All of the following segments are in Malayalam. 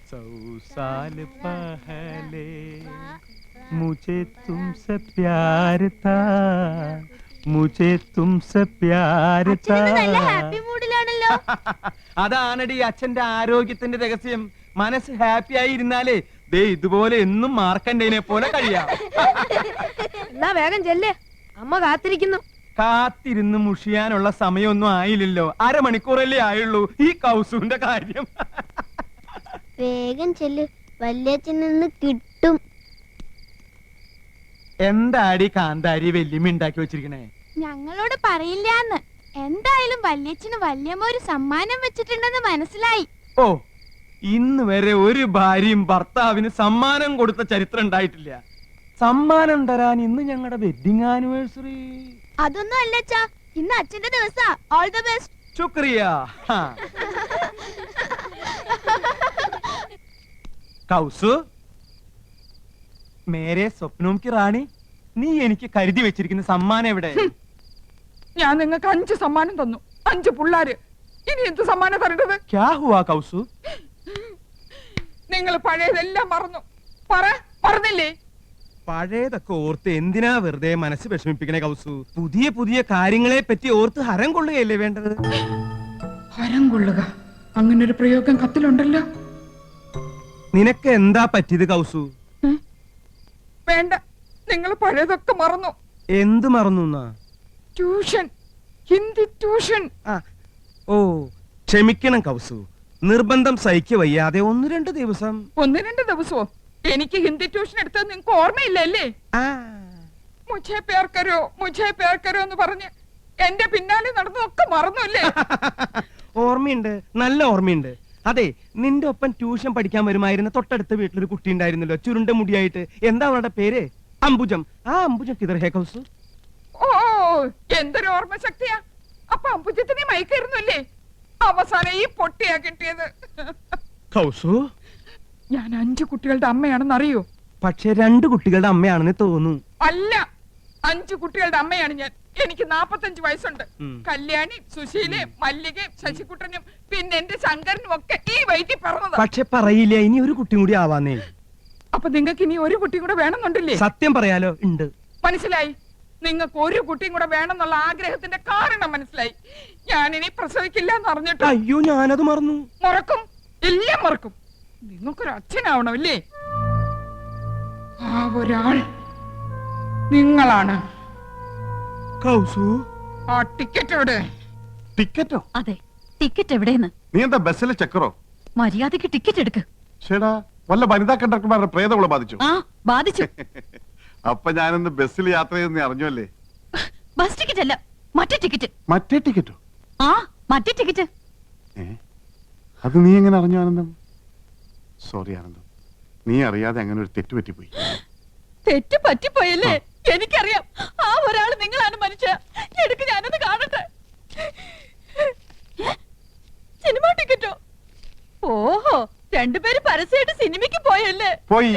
100 साल पहले मुझे तुमसे प्यार था मुझे तुमसे प्यार था ഹാപ്പി മൂഡിലാണല്ലോ. അതാണടി അച്ഛന്റെ ആരോഗ്യത്തിന്റെ രഹസ്യം. മനസ്സ് ഹാപ്പി ആയി ഇരുന്നാലേ ദേ ഇതുപോലെ എന്നും മാർക്കണ്ടേനെ പോലെ കഴിയാം. എന്നാ വേഗം ചെല്ലേ, അമ്മ കാത്തിരിക്കുന്നു. കാത്തിരുന്ന് മുഷിയാനുള്ള സമയമൊന്നും ആയില്ലല്ലോ, അരമണിക്കൂറല്ലേ ആയുള്ളൂ. ഈ കൗസുവിന്റെ കാര്യം വേഗം ചെല്ല്, വല്യച്ഛൻ നിന്ന് കിട്ടും. എന്താടി കാന്താരി വല്യമ്മ ഉണ്ടാക്കി വെച്ചിരിക്കണേ? ഞങ്ങളോട് പറയില്ലാന്ന്. എന്തായാലും വല്യച്ഛന് വല്യമ്മ ഒരു സമ്മാനം വെച്ചിട്ടുണ്ടെന്ന് മനസ്സിലായി. ഓ, ഇന്ന് വരെ ഒരു ഭാര്യയും ഭർത്താവിന് സമ്മാനം കൊടുത്ത ചരിത്രം ഉണ്ടായിട്ടില്ല. സമ്മാനം തരാൻ ഇന്ന് ഞങ്ങളുടെ വെഡിങ് ആനിവേഴ്സറി. അതൊന്നും അല്ലച്ചാ, ഇന്ന് അച്ഛന്റെ ദിവസാ. All the best. ശുക്രിയ. കൗസു, മേരെ സ്വപ്നവും കി റാണി, നീ എനിക്ക് കരുതി വെച്ചിരിക്കുന്ന സമ്മാനം എവിടെ? ഞാൻ നിങ്ങൾക്ക് 5 സമ്മാനം തന്നു, 5 പിള്ളാര്. ഇനി എന്ത് സമ്മാനം തരേണ്ടത്? ക്യാ ഹുവാ കൗസു? നിങ്ങൾ പഴയതെല്ലാം മറന്നു. മറന്നില്ലേ? പഴയതൊക്കെ ഓർത്ത് എന്തിനാ വെറുതെ മനസ്സ് വിഷമിപ്പിക്കണേ കൗസു? പുതിയ പുതിയ കാര്യങ്ങളെ പറ്റി ഓർത്ത് ഹരം കൊള്ളുകയല്ലേ വേണ്ടത്? ഹരം കൊള്ളുക, അങ്ങനൊരു പ്രയോഗം കത്തിലുണ്ടല്ലോ. നിനക്ക് എന്താ പറ്റിയത് കൗസു? വേണ്ട, നിങ്ങൾ പഴയതൊക്കെ മറന്നു. എന്ത് മറന്നു? Tuition, Hindi tuition. ഓ, ക്ഷമിക്കണം കൗസു, നിർബന്ധം സഹിക്ക വയ്യാതെ 1-2 ദിവസം. 1-2 ദിവസമോ? എനിക്ക് ഹിന്ദി ട്യൂഷൻ എടുത്തത് നിങ്ങൾക്ക് ഓർമ്മയില്ലല്ലേ? മുझे प्यार करो എന്ന് പറഞ്ഞ് എന്റെ പിന്നാലെ നടന്നതൊക്കെ മറന്നല്ലേ? ഓർമ്മയുണ്ട്, നല്ല ഓർമ്മയുണ്ട്. അതെ, നിന്റെ ഒപ്പം ട്യൂഷൻ പഠിക്കാൻ വരുമായിരുന്ന തൊട്ടടുത്ത വീട്ടിലൊരു കുട്ടി ഉണ്ടായിരുന്നല്ലോ, ചുരുണ്ട മുടിയായിട്ട്. എന്താ അവളുടെ പേര്? അംബുജം. ആ അംബുജം കിതർ ഹേ കൗസു? ഓ, എന്തൊരു ഓർമ്മ ശക്തിയാ. അപ്പൊ അംബുജത്തിനെ മയക്കായിരുന്നല്ലേ? അവസാനം ഈ പൊട്ടിയാ കിട്ടിയത്. കൗസു, ഞാൻ 5 കുട്ടികളുടെ അമ്മയാണെന്ന് അറിയോ? പക്ഷെ 2 കുട്ടികളുടെ അമ്മയാണെന്ന് തോന്നുന്നു. അല്ല, 5 കുട്ടികളുടെ അമ്മയാണ് ഞാൻ. എനിക്ക് 45 വയസ്സുണ്ട്. കല്യാണി, സുശീലേ, മല്ലിക, ശശികുട്ടനും പിന്നെ എന്റെ ശങ്കരനും ഒക്കെ ഈ വയറ്റിൽ പറഞ്ഞതാ. പക്ഷെ പറയില്ല, ഇനി ഒരു കുട്ടി കൂടി ആവാന്നേ. അപ്പൊ നിങ്ങൾക്ക് ഇനി ഒരു കുട്ടി കൂടെ വേണമെന്നുണ്ടല്ലേ? സത്യം പറയാലോ, ഉണ്ട്. മനസ്സിലായി. നിങ്ങൾക്ക് ഒരു കുട്ടിയും കൂടെ വേണമെന്നുള്ള ആഗ്രഹത്തിന്റെ കാരണം മനസ്സിലായി. ഞാനിനി പ്രസവിക്കില്ല എന്ന് അറിഞ്ഞിട്ട്. അയ്യോ, ഞാനത് മറന്നു. മറക്കും, എല്ലാം മറക്കും. നിങ്ങൾക്കൊരു അച്ഛനാവണമല്ലേ? ആ ഒരാൾ നിങ്ങളാണ്. കൗസു, ആ ടിക്കറ്റ് എവിടെ? ടിക്കറ്റോ? അതെ, ടിക്കറ്റ് എവിടെയെന്ന്. നീ എന്താ ബസ്സിലെ ചക്കറോ? മര്യാദക്ക് ടിക്കറ്റ് എടുക്ക്. ചേടാ, വല്ല വനിതാ കണ്ടക്ടർമാരുടെ പ്രേതകളെ ബാധിച്ചു? ആ, ബാധിച്ചു. അപ്പൊ ഞാനിന്ന് ബസ്സിൽ യാത്ര ചെയ്തെന്ന് അറിഞ്ഞല്ലേ? ബസ് ടിക്കറ്റ് അല്ല, മറ്റേ ടിക്കറ്റ്. മറ്റേ ടിക്കറ്റോ? ആ, മറ്റേ ടിക്കറ്റ്. അത് നീ എങ്ങനെ അറിഞ്ഞു ആനന്ദം? സോറി ആനന്ദം, നീ അറിയാതെ അങ്ങനെ ഒരു തെറ്റ് പറ്റിപ്പോയി. തെറ്റ് പറ്റിപ്പോയല്ലേ? എനിക്കറിയാം, ആ ഒരാള് നിങ്ങളാണ് മനുഷ്യ. എടുക്ക്, ഞാനത് കാണട്ടെ. സിനിമ ടിക്കറ്റോ? ഓഹോ, 2 പേര് പരസ്യമായിട്ട് സിനിമയ്ക്ക് പോയല്ലേ? പോയി.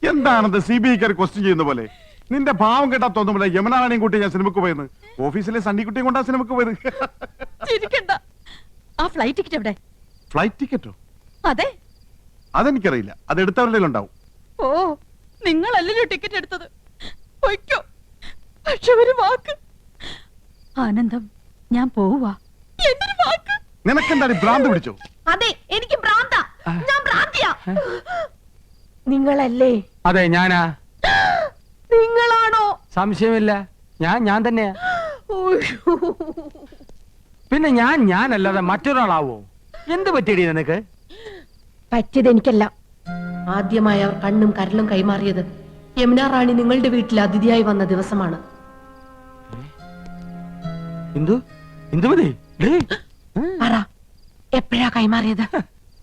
എന്താണത് CBI ക്വസ്റ്റ്യൻ ചെയ്യുന്ന പോലെ? നിന്റെ ഭാവം കേട്ടാ തോന്നുമ്പോൾ യമുനാറാണിയും കൂട്ടി ഞാൻ സിനിമക്ക് പോയെന്ന്. ഓഫീസിലെ സണ്ണിക്കുട്ടിയും കൊണ്ടാ സിനിമക്ക് പോയത്. ചിരിക്കണ്ട. ആ ഫ്ലൈറ്റ് ടിക്കറ്റ് എവിടെ? ഫ്ലൈറ്റ് ടിക്കറ്റോ? അതെ. അതെനിക്കറിയില്ല, അത് എടുത്തവരുടെ ഉണ്ടാവും. ഓ, നിങ്ങളല്ലല്ലോ ടിക്കറ്റ് എടുത്തത്. പൊയ്ക്കോ. പക്ഷെ ഒരു വാക്ക്. ആനന്ദം, ഞാൻ പോവാ. എന്തൊരു വാക്ക്? നിനക്കെന്താണ് ഭ്രാന്ത് പിടിച്ചോ? അതെ, എനിക്ക് ഭ്രാന്താ. ഞാൻ ഭ്രാന്തിയാ. നിങ്ങളല്ലേ? അതെ, ഞാനാ. നിങ്ങളാണോ? സംശയമില്ല, ഞാൻ തന്നെയാ. പിന്നെ ഞാനല്ലാതെ മറ്റൊരാളാവോ? എന്ത് പറ്റിയടി നിനക്ക്? പറ്റിയത് എനിക്കല്ല. ആദ്യമായി അവർ കണ്ണും കരളും കൈമാറിയത് യമുന റാണി നിങ്ങളുടെ വീട്ടിൽ അതിഥിയായി വന്ന ദിവസമാണ്. പറ, എപ്പോഴാ കൈമാറിയത്?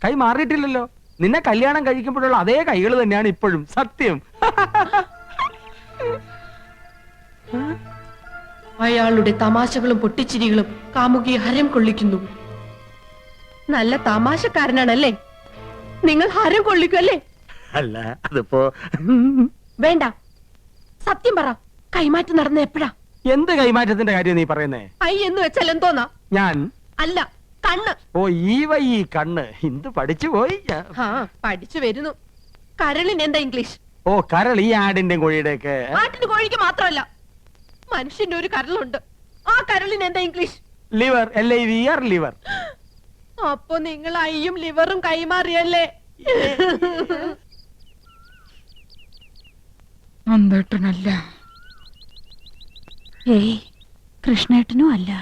കൈ മാറിയിട്ടില്ലല്ലോ. നിന്നെ കല്യാണം കഴിക്കുമ്പോഴുള്ള അതേ കൈകൾ തന്നെയാണ് ഇപ്പോഴും. സത്യം. അയാളുടെ തമാശകളും പൊട്ടിച്ചിരികളും കാമുകിയെ ഹരം കൊള്ളിക്കുന്നു. നല്ല തമാശക്കാരനാണല്ലേ? നിങ്ങൾ ഹരം കൊള്ളിക്കുമല്ലേ? അല്ല, അതിപ്പോ വേണ്ട, സത്യം പറ, കൈമാറ്റം നടന്ന എപ്പോഴാ? എന്ത് കൈമാറ്റത്തിന്റെ കാര്യം നീ പറയുന്നേ? ഐ എന്ന് വെച്ചാൽ എന്തോന്നാ? ഞാൻ അല്ല, കണ്ണ്. ഓ ഈ കണ്ണ് എന്ത് പഠിച്ചു പോയി ഞാൻ. ആ പഠിച്ചു വരുന്നു. കരളിന് എന്താ ഇംഗ്ലീഷ്? ഓ കരൾ ഈ ആടിന്റെ കോഴിയുടെ ഒക്കെ. ആട്ടിന് കോഴിക്ക് മാത്രമല്ല, മനുഷ്യന്റെ ഒരു കരളുണ്ട്. ആ കരളിന് എന്താ ഇംഗ്ലീഷ്? Liver LIVR liver. അപ്പൊ നിങ്ങൾ അയ്യും ലിവറും കൈമാറിയല്ലേ? നന്ദേട്ടനല്ല. ഏയ് കൃഷ്ണേട്ടനും അല്ല.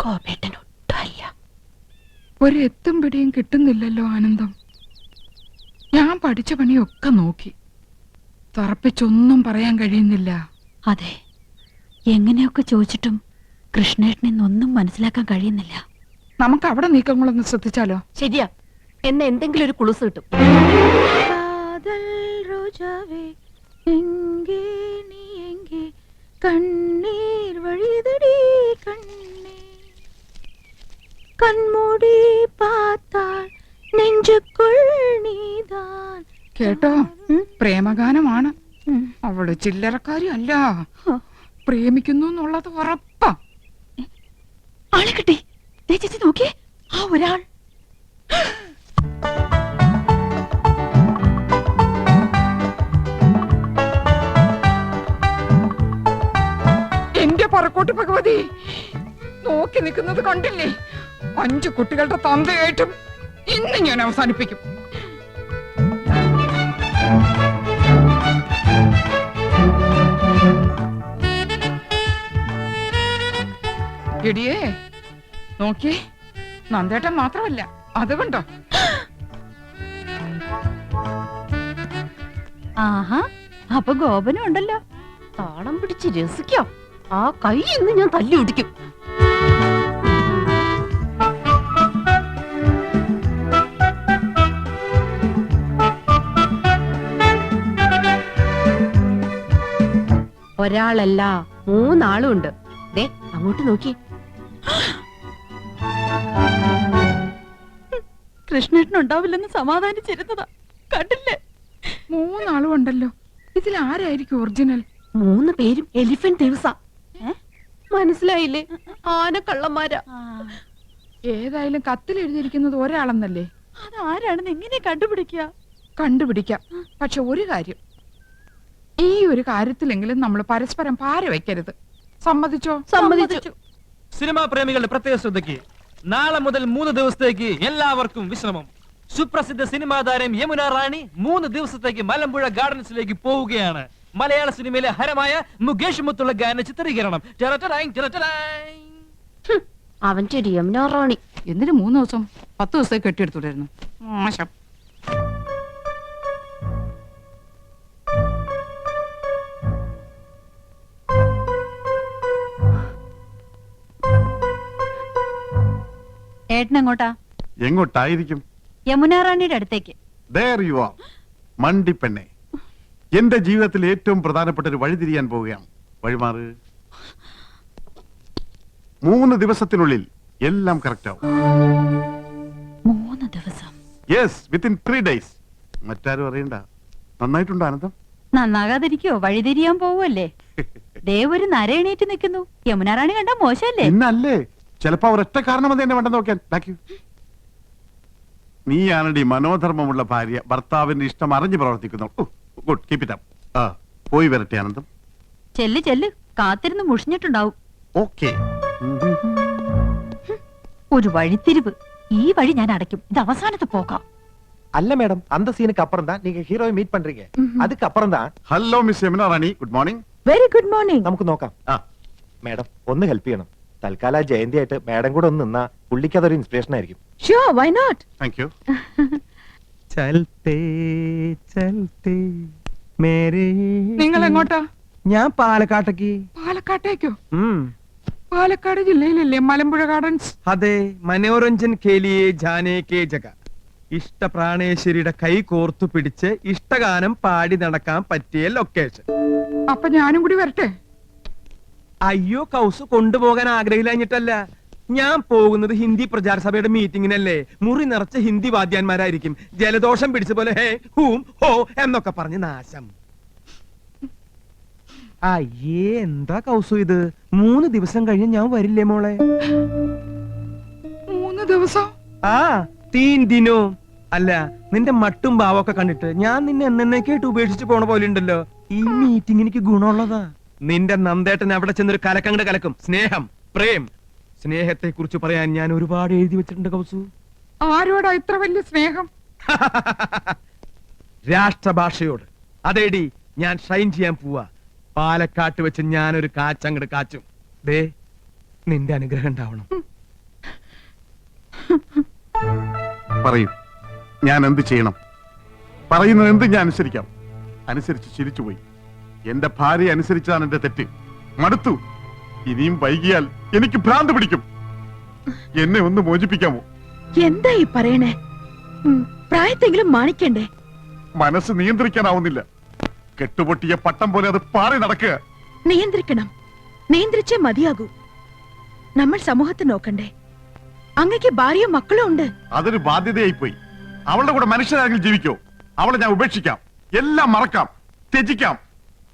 കോപേട്ടനൊട്ടും അല്ല. ഒരു എത്തും പിടിയും കിട്ടുന്നില്ലല്ലോ ആനന്ദം. ഞാൻ പഠിച്ച പണിയൊക്കെ നോക്കി, തറപ്പിച്ചൊന്നും പറയാൻ കഴിയുന്നില്ല. അതെ, എങ്ങനെയൊക്കെ ചോദിച്ചിട്ടും കൃഷ്ണേട്ടനെന്നൊന്നും മനസ്സിലാക്കാൻ കഴിയുന്നില്ല. നമുക്ക് അവിടെ നീക്കങ്ങളൊന്ന് ശ്രദ്ധിച്ചാലോ? ശരിയാ, എന്നെ എന്തെങ്കിലും ഒരു കുളുസ് കിട്ടും. കണ്ണീർ വഴിതടി കണ്ണേ, കൺമൂടി പാത്താൽ നെഞ്ചുക്കുൾ നീതാൻ. കേട്ടോ, പ്രേമഗാനമാണ്. അവള് ചില്ലറക്കാരി അല്ല, പ്രേമിക്കുന്നു എന്നുള്ളത് ഉറപ്പാ. ആളെ കിട്ടി. ദേ ചേച്ചി നോക്കിയേ, ആ ഒരാൾ. എന്റെ പറക്കോട്ട് ഭഗവതി, നോക്കി നിൽക്കുന്നത് കണ്ടില്ലേ? 5 കുട്ടികളുടെ തന്തയായിട്ടും ഇന്ന് ഞാൻ അവസാനിപ്പിക്കും. എടിയേ നോക്കിയേ, നന്ദേട്ടൻ മാത്രമല്ല, അത് കണ്ടോ? ആഹാ, അപ്പൊ ഗോപനും ഉണ്ടല്ലോ. താളം പിടിച്ച് രസിക്കാം. ആ കൈ ഇന്ന് ഞാൻ തല്ലി ഒടിക്കും. ഒരാളല്ല, 3 ആളും ഉണ്ട്. ദേ അങ്ങോട്ട് നോക്കി. കൃഷ്ണേട്ടൻ ഉണ്ടാവില്ലെന്ന് സമാധാനിച്ചിരുന്നതാ, കണ്ടില്ലേ? 3 ആളും ഉണ്ടല്ലോ. ഇതിൽ ആരായിരിക്കും ഒറിജിനൽ? 3 പേരും എലിഫന്റ് ദിവസ. മനസ്സിലായില്ലേ? ആനക്കള്ളന്മാരാ. ഏതായാലും കത്തിൽ എഴുതിയിരിക്കുന്നത് ഒരാളെന്നല്ലേ? അതാരാണെന്ന് എങ്ങനെ കണ്ടുപിടിക്കുക? കണ്ടുപിടിക്കാം. പക്ഷെ ഒരു കാര്യം, ഈ ഒരു കാര്യത്തിലെങ്കിലും നമ്മൾ പരസ്പരം പാര വെക്കരുത്. സമ്മതിച്ചോ? സമ്മതിച്ചു. സിനിമാ പ്രേമികളുടെ പ്രത്യേക ശ്രദ്ധയ്ക്ക് നാളെ മുതൽ 3 ദിവസത്തേക്ക് എല്ലാവർക്കും വിശ്രമം. സുപ്രസിദ്ധ സിനിമാ താരം യമുന റാണി 3 ദിവസത്തേക്ക് മലമ്പുഴ ഗാർഡൻസിലേക്ക് പോവുകയാണ്. മലയാള സിനിമയിലെ ഹരമായ മുകേഷ് മുത്തുള്ള ഗാന ചിത്രീകരണം. അവന്റെ ഒരു യമുന റാണി. എന്തിനു 3 ദിവസം? 10 ദിവസത്തേക്ക് കെട്ടിയെടുത്തുണ്ടായിരുന്നു. മോശം. ഏട്ടൻ എങ്ങോട്ടാ? എങ്ങോട്ടായിരിക്കും? യമുന റാണിയുടെ അടുത്തേക്ക്. There you are, മണ്ടിപ്പെണ്ണെ. എന്റെ ജീവിതത്തിൽ ഏറ്റവും പ്രധാനപ്പെട്ട ഒരു വഴി തിരിയാൻ പോവുകയാണ്. വഴിമാറ്. 3 ദിവസത്തിനുള്ളിൽ എല്ലാം കറക്റ്റ് ആവും. 3 ദിവസം? Yes, within 3 days. മറ്റാരും അറിയണ്ട. നന്നായിട്ടുണ്ടോ ആനന്ദം? നന്നാകാതിരിക്കോ? വഴിതിരിയാൻ പോവല്ലേ? ദേവൊരു നരയണീറ്റ് നിൽക്കുന്നു. യമുന റാണി കണ്ട മോശമല്ലേ? ഇന്നല്ലേ, ചിലപ്പോ ഒരൊറ്റ കാരണം അത് എന്നെ വേണ്ടെന്ന് നോക്കാൻ. നീയാണടി മനോധർമ്മമുള്ള ഭാര്യ, ഭർത്താവിന്റെ ഇഷ്ടം അറിഞ്ഞു പ്രവർത്തിക്കുന്നു. Good, keep it up. പോയി വരട്ടെ ആനന്ദം. ചെല്ല് ചെല്ല്, കാത്തിരുന്ന് മുഷിഞ്ഞിട്ടുണ്ടാവും. ഓക്കേ. ഒരു വഴിത്തിരിവ്. ഈ വഴി ഞാൻ അടയ്ക്കും. ഇത് അവസാനത്തെ പോക്കാം. அல்ல மேடம், அந்த சீனுக்கு அப்புறம் தான் நீங்க ஹீரோவை மீட் பண்றீங்க. அதுக்கு அப்புறம் தான். Hello miss Yamuna Rani, good morning. Very good morning. നമുക്ക് നോക്കാം. മേഡം ഒന്ന് ഹെൽപ്പ് ചെയ്യണം. തൽക്കാലം ജയന്തി ആയിട്ട് മേഡം കൂടെ ഒന്ന് നിന്നാ പുള്ളിക്ക് അതൊരു ഇൻസ്പിറേഷൻ ആയിരിക്കും. Sure, why not? Thank you. ചൽത്തേ ചൽത്തേ മേരേ. നിങ്ങൾ എങ്ങോട്ടാ? ഞാൻ പാലക്കാട്ടേക്ക്. പാലക്കാട്ടേക്കോ? പാലക്കാട് ജില്ലയിലല്ലേ മലമ്പുഴ ഗാർഡൻസ്? അതെ, മനോരഞ്ജൻ കേലിയെ ജാനേ കേ ജഗ. ഇഷ്ടപ്രാണേശ്വരിയുടെ കൈ കോർത്തു പിടിച്ച് ഇഷ്ടഗാനം പാടി നടക്കാൻ പറ്റിയ ലൊക്കേഷൻ. അപ്പൊ ഞാനും കൂടി വരട്ടെ? അയ്യോ, കൗസ് കൊണ്ടുപോകാൻ ആഗ്രഹിച്ചിട്ടല്ല. ഞാൻ പോകുന്നത് ഹിന്ദി പ്രചാര സഭയുടെ മീറ്റിങ്ങിനല്ലേ. മുറി നിറച്ച ഹിന്ദി വാദ്യാന്മാരായിരിക്കും. ജലദോഷം പിടിച്ച പോലെ ഹേ ഹൂം ഹോ എന്നൊക്കെ പറഞ്ഞ് നാശം. അയ്യേ എന്താ കൗസു ഇത്? 3 ദിവസം കഴിഞ്ഞ് ഞാൻ വരില്ലേ മോളെ? 3 ദിവസം? ആ 3 ദിനോ. അല്ല നിന്റെ മട്ടും ഭാവമൊക്കെ കണ്ടിട്ട് ഞാൻ നിന്നെ എന്നേക്കായിട്ട് ഉപേക്ഷിച്ച് പോണ പോലെ ഉണ്ടല്ലോ. ഈ മീറ്റിംഗ് എനിക്ക് ഗുണമുള്ളതാ. നിന്റെ നന്ദേട്ടൻ അവിടെ ചെന്നൊരു കലക്കങ്ങട് കലക്കും. സ്നേഹം, പ്രേം, സ്നേഹത്തെ കുറിച്ച് പറയാൻ ഞാൻ ഒരുപാട് എഴുതി വെച്ചിട്ടുണ്ട് കൗസു. ആരോടാ ഇത്ര വലിയ സ്നേഹം? രാഷ്ട്രഭാഷയോട്. അതേടി ഞാൻ ഷൈൻ ചെയ്യാൻ പോവാ. പാലക്കാട്ട് വെച്ച് ഞാനൊരു കാച്ചങ്ങട് കാച്ചും. ദേ നിന്റെ അനുഗ്രഹം ഉണ്ടാവണം. പറയൂ, ഞാൻ എന്ത് ചെയ്യണം? പറയുന്നത് എന്ത് ഞാൻ അനുസരിക്കാം. അനുസരിച്ച് ചിരിച്ചുപോയി. എന്റെ ഭാര്യ അനുസരിച്ചതാണ് എന്റെ തെറ്റ്. മടുത്തു. ഇനിയും വൈകിയാൽ എനിക്ക് ഭ്രാന്ത് പിടിക്കും. എന്നെ ഒന്ന് മോചിപ്പിക്കാമോ? എന്താ ഈ പറയണേ? പ്രായത്തെങ്കിലും മാണിക്കണ്ടേ? മനസ്സ് നിയന്ത്രിക്കാനാവുന്നില്ല. കെട്ടുപൊട്ടിയ പട്ടം പോലെ അത് പാറി നടക്കുക. നിയന്ത്രിക്കണം. നിയന്ത്രിച്ചേ മതിയാകൂ. നമ്മൾ സമൂഹത്തെ നോക്കണ്ടേ? അങ്ങക്ക് ഭാര്യയും മക്കളും ഉണ്ട്. അതൊരു ബാധ്യതയായി പോയി. അവളുടെ കൂടെ മനുഷ്യരാരെങ്കിലും ജീവിക്കോ? അവളെ ഞാൻ ഉപേക്ഷിക്കാം, എല്ലാം മറക്കാം, ത്യജിക്കാം.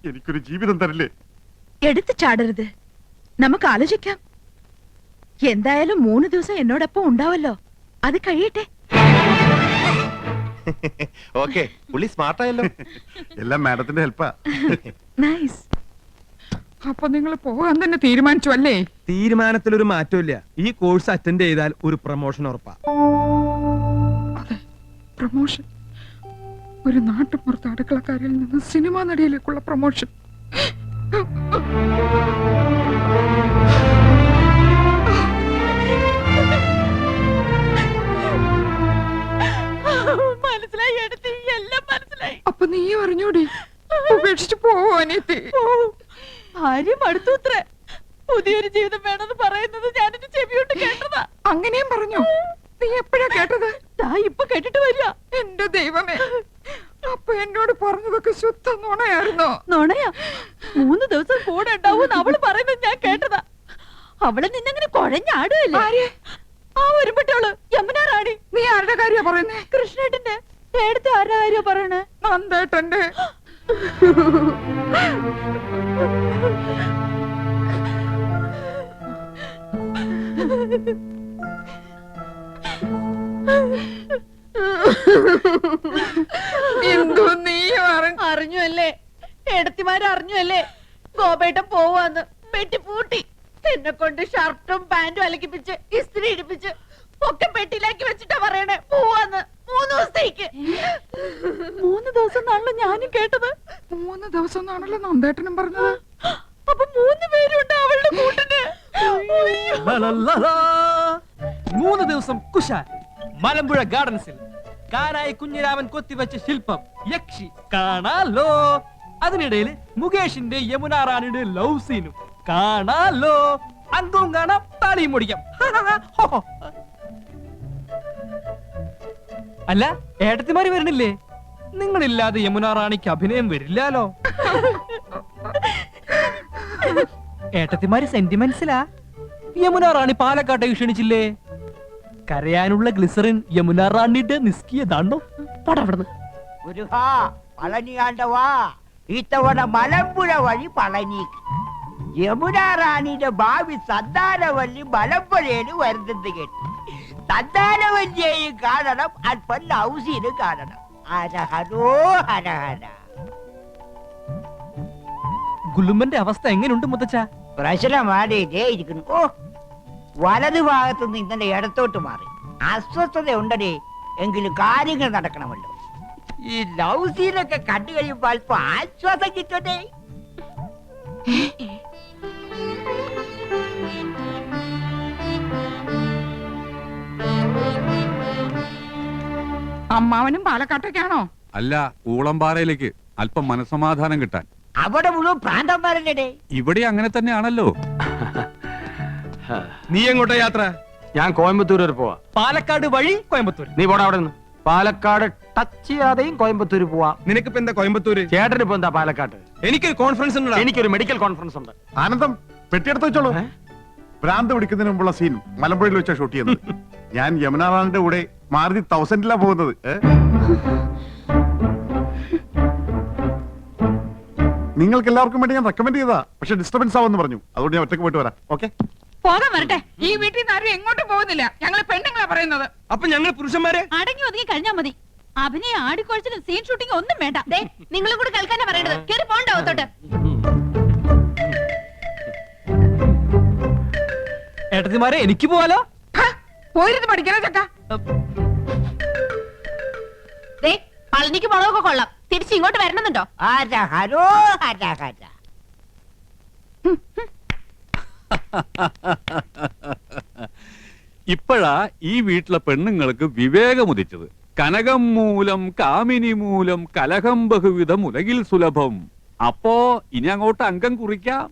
എനിക്കൊരു ജീവിതം തരില്ലേ? എടുത്തു ചാടരുത്. നമുക്ക് ആലോചിക്കാം. എന്തായാലും 3 ദിവസം എന്നോടൊപ്പം ഉണ്ടാവല്ലോ. അത് കഴിയട്ടെ. ഓക്കെ, പുള്ളി സ്മാർട്ടായല്ലോ. എല്ലാം മാഡത്തിന്റെ ഹെൽപ്പാ. നൈസ്. അപ്പൊ നിങ്ങൾ പോകാൻ തന്നെ തീരുമാനിച്ചു അല്ലേ? തീരുമാനത്തിലൊരു മാറ്റമില്ല. ഈ കോഴ്സ് അറ്റൻഡ് ചെയ്താൽ ഒരു പ്രൊമോഷൻ ഉറപ്പാ. അതെ, പ്രൊമോഷൻ. ഒരു നാട്ടുപുറത്ത് അടുക്കളക്കാരിൽ നിന്ന് സിനിമാ നടിയിലേക്കുള്ള പ്രൊമോഷൻ. മനസ്സിലായി എടുത്തി, എല്ലാം മനസ്സിലായി. അപ്പൊ നീ അറിഞ്ഞൂടി? ഉപേക്ഷിച്ചു പോവോ അനിയത്തി? ഭാര്യ മടുത്തൂത്രേ. പുതിയൊരു ജീവിതം വേണമെന്ന് പറയുന്നത് ഞാനെന്റെ ചെവിയോട്ട് കേട്ടതാ. അങ്ങനെയും പറഞ്ഞു? നീ എപ്പോഴാ കേട്ടത്? ഇപ്പൊ കേട്ടിട്ട് വരിക. എന്റെ ദൈവമേ, അപ്പൊ എന്നോട് പറഞ്ഞതൊക്കെ ശുദ്ധ നുണയായിരുന്നോ? നുണയാ? 3 ദിവസം കൂടെ ഉണ്ടാവും അവള് പറയുന്നത് ഞാൻ കേട്ടതാ. അവളെ നിന്നങ്ങനെ കുഴഞ്ഞാടുകയല്ലേ? ആ ഒരുപെട്ടവള് യമുന റാണി. നീ ആരുടെ കാര്യ പറയുന്നേ? കൃഷ്ണേട്ടന്റെ. എടുത്ത് ആരുടെ കാര്യ പറയണേ? നന്ദേട്ടന്റെ. എന്തോ നീ അറിഞ്ഞു അല്ലേ? എടുത്തിമാരറിഞ്ഞു അല്ലേ? ഗോപേട്ടൻ പോവാന്ന് പെട്ടി പൂട്ടി. എന്നെ കൊണ്ട് ഷർട്ടും പാന്റും അലക്കിപ്പിച്ച് ഇസ്ത്രി ഇടിപ്പിച്ച് ഒക്കെ പെട്ടിയിലാക്കി വെച്ചിട്ടാ പറയണേ പോവാന്ന്. 3 ദിവസത്തേക്ക്. 3 ദിവസം എന്നാണല്ലോ ഞാനും കേട്ടത്. 3 ദിവസം എന്നാണല്ലോ നന്ദേട്ടനും പറഞ്ഞത്. അപ്പൊ 3 പേരുണ്ട് അവളുടെ കൂട്ടിന്. 3 ദിവസം കുശാൽ മലമ്പുഴ ഗാർഡൻസിൽ കാനായി കുഞ്ഞിരാമൻ കൊത്തിവെച്ച ശില്പം യക്ഷി കാണാലോ. അതിനിടയിൽ മുകേഷിന്റെ യമുന റാണിയുടെ ലവ് സീനും കാണാലോ. അങ്കവും കാണാം, താളിയും മുടിക്കാം. അല്ല, ഏട്ടത്തിമാര് വരണില്ലേ? നിങ്ങളില്ലാതെ യമുന റാണിക്ക് അഭിനയം വരില്ലാലോ. ഏട്ടത്തിമാര് സെന്റിമെന്റ്സിലാ. യമുന റാണി പാലക്കാട്ടേക്ക് ക്ഷണിച്ചില്ലേ? കരയാനുള്ള ഗ്ലിസറിൻ യമുന റാണിയുടെ നിസ്കിയതാണോ? പടവിടുന്ന് പളനിയാണ്ടവാ ഇത്തവണ മലമ്പുഴ വഴി പളനിക്ക്. യമുന റാണിയുടെ ഭാവി സന്താനവല്ലി മലമ്പുഴയിൽ വരുന്നത് കേട്ടു. സന്താനവല്ലിയെയും കാണണം, അല്പം ലൗസീനും കാണണം. ഹരഹരോ ഹരഹര. ഗുലുമന്റെ അവസ്ഥ എങ്ങനെയുണ്ട് മുത്തച്ഛ? പ്രശ്നമാടേ ഇരിക്കുന്നു. ഓ, വലതു ഭാഗത്തുനിന്ന് ഇന്നലെ ഇടത്തോട്ട് മാറി. അസ്വസ്ഥത ഉണ്ടേ, എങ്കിലും കാര്യങ്ങൾ നടക്കണമല്ലോ. ഈ ലവ് സീനൊക്കെ കണ്ടു കഴിയുമ്പോൾ അല്പം ആശ്വാസം കിട്ടട്ടെ. അമ്മാവനും പാലക്കാട്ടേക്കാണോ? അല്ല, ഊളംപാറയിലേക്ക് അല്പം മനസമാധാനം കിട്ടാൻ. അവിടെ മുഴുവൻ പ്രാന്തന്മാരല്ലേ? ഇവിടെ അങ്ങനെ തന്നെയാണല്ലോ. നീ എങ്ങോട്ടാ യാത്ര? ഞാൻ കോയമ്പത്തൂർ വരെ പോവാ. പാലക്കാട് വഴി കോയമ്പത്തൂർ. നീ പോടാ അവിടെ നിന്ന്. പാലക്കാട് ടച്ച് ചെയ്യാതെയും കോയമ്പത്തൂർ പോവാ. നിനക്കിപ്പോ എന്താ കോയമ്പത്തൂര്? ചേട്ടന് ഇപ്പൊ എന്താ പാലക്കാട്? എനിക്കൊരു കോൺഫറൻസ് ഉണ്ട്. എനിക്കൊരു മെഡിക്കൽ കോൺഫറൻസ് ഉണ്ട്. ആനന്ദം, പെട്ടിയെടുത്ത് വെച്ചോളൂ. ഭ്രാന്ത് പിടിക്കുന്നതിന് മുമ്പുള്ള സീൻ മലമ്പുഴയിൽ വെച്ചാ ഷൂട്ട് ചെയ്യുന്നത്. ഞാൻ യമുന റാണിന്റെ കൂടെ മാരുതി 1000 പോകുന്നത്. നിങ്ങൾക്ക് എല്ലാവർക്കും വേണ്ടി ഞാൻ റെക്കമെൻഡ് ചെയ്താ, പക്ഷെ ഡിസ്റ്റർബൻസ് ആവെന്ന് പറഞ്ഞു. അതുകൊണ്ട് ഞാൻ ഒറ്റയ്ക്ക് പോയിട്ട് വരാം. ഓക്കെ, പോകാൻ വരട്ടെ. ഈ വീട്ടിൽ നിന്ന് ആരും എങ്ങോട്ടും പോകുന്നില്ല. ഞങ്ങള് പെണ്ണുങ്ങളാ പറയുന്നത്. അപ്പൊ ഞങ്ങൾ പുരുഷന്മാരെ അടങ്ങി ഒതുങ്ങി കഴിഞ്ഞാ മതി. അഭിനയ ആടിക്കൊഴിച്ചിലും സീൻ ഷൂട്ടിംഗ് ഒന്നും വേണ്ട. നിങ്ങളും കൂടി കേൾക്കാനാ പറയണത്. കേറി പോണ്ടോ അകത്തോട്ട്. ഏട്ടത്തിമാരെ എനിക്ക് പോവാലോ? പോയിരുന്നു പഠിക്കണ ചക്ക. പളനിക്ക് മുളകൊക്കെ കൊള്ളാം. തിരിച്ച് ഇങ്ങോട്ട് വരണമെന്നുണ്ടോ? ഹര ഹരോ ഹര ഹര. ഇപ്പോഴാ ഈ വീട്ടിലെ പെണ്ണുങ്ങൾക്ക് വിവേകമുദിച്ചത്. കനകം മൂലം കാമിനി മൂലം കലഹം ബഹുവിധം ഉലകിൽ സുലഭം. അപ്പോ ഇനി അങ്ങോട്ട് അംഗം കുറിക്കാം.